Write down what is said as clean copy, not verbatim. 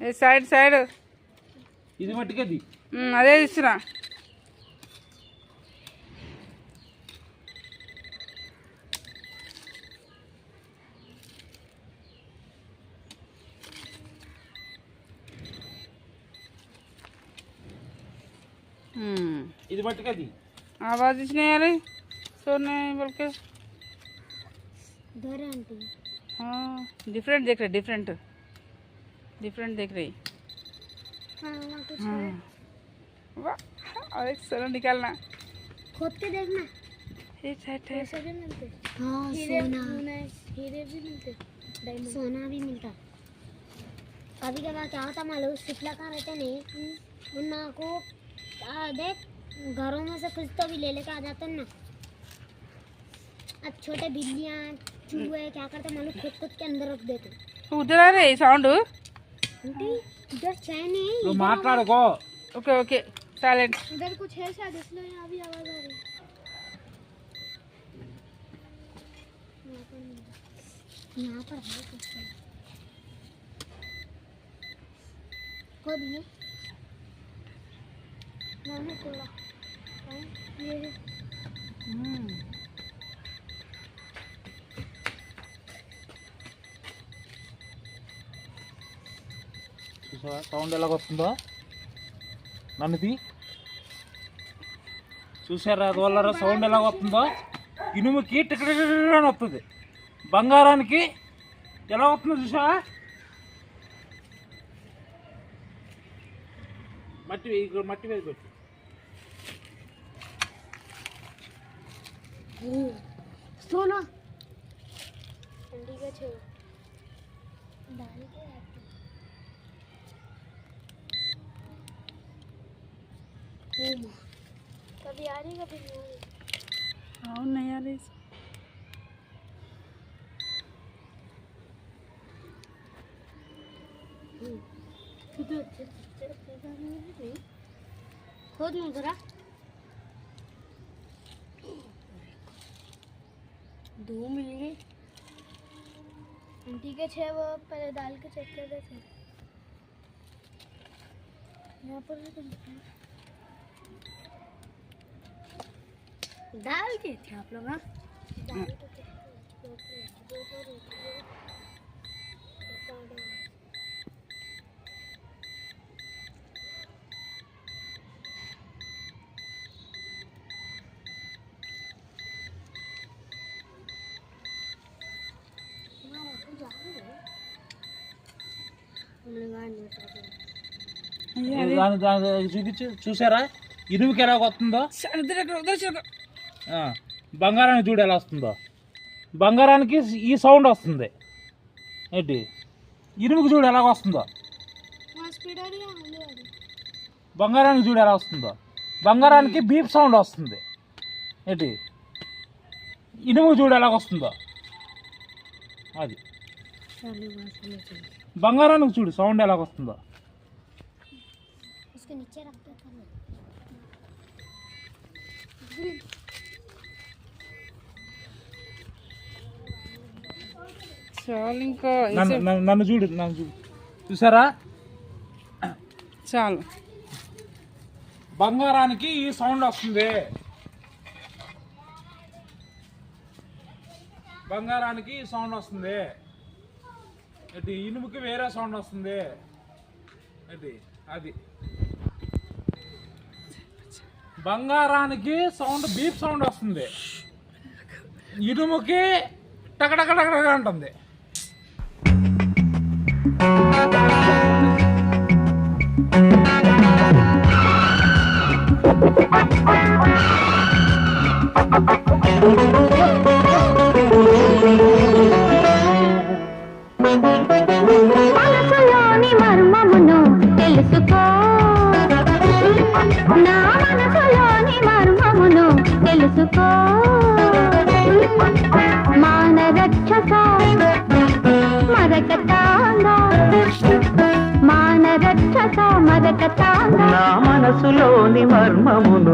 Side side ఇది మట్టుకది అదే ఇస్తున్నా. ఇది మట్టుకది आवाज इसने यार सोने बल्कि हाँ डिफरेंट देख रहे डिफरेंट देख रही। वाह और एक सोना निकालना खोद के देखना। पैसे भी मिलते। हाँ सोना हीरे भी मिलते, सोना भी मिलता। कभी कभार क्या होता मालूम, शिपला कहाँ रहते नहीं उन्ना को देख घरों में से कुछ तो भी ले लेके आ जाते हैं ना। अब छोटे बिल्लियाँ चूहे क्या करते मालूम, खुद के अंदर रख देते। उधर आ रहे साउंड इधर चैन है माట్లాడుకో। Okay okay silent. इधर कुछ है शायद इसलिए यहाँ भी आवाज आ रही है। यहाँ पर है कुछ खुद ये मैंने तोड़ा ये చూసావా సౌండ్ ఎలా వస్తుందో? నన్నది చూసారా గోళ్ళరా సౌండ్ ఎలా వస్తుందో? ఇనుముకి టికెట్ వస్తుంది, బంగారానికి ఎలా వస్తుందో చూసావా? మట్టి మీద పెట్టు. सोना ठंडी का छो डाल के कभी आ रही कभी नहीं आ रही। हाँ नहीं आ रही खुद नहीं जरा दो मिल गए आंटी के छह, वो पहले डाल के चेक कर रहे थे। यहाँ पर डाल के थे आप लोग। हाँ చూపించు. చూసారా ఇనుముకి ఎలా వస్తుందో? బంగారానికి చూడు ఎలా వస్తుందో. బంగారానికి ఈ సౌండ్ వస్తుంది ఏంటి, ఇనుముకి చూడు ఎలా వస్తుందో. బంగారానికి చూడు ఎలా వస్తుందో. బంగారానికి బీప్ సౌండ్ వస్తుంది ఏంటి, ఇనుముకి చూడు ఎలా వస్తుందో. అది బంగారానికి చూడు సౌండ్ ఎలా వస్తుందో. చాలు ఇంకా నన్ను చూడు చూసారా? చాలు. బంగారానికి ఈ సౌండ్ వస్తుంది, బంగారానికి ఈ సౌండ్ వస్తుంది ఏంటి, ఇనుముకి వేరే సౌండ్ వస్తుంది ఏంటి. అది బంగారానికి సౌండ్ బీప్ సౌండ్ వస్తుంది, ఇనుముకి టకటకటక అంటుంది. మనసులోని మర్మమును తెలుసుకో, నా మనసులోని మర్మమును తెలుసుకో. మానరక్షస మరకతాంగా, మానరక్షస మరకతాంగా, నా మనసులోని మర్మమును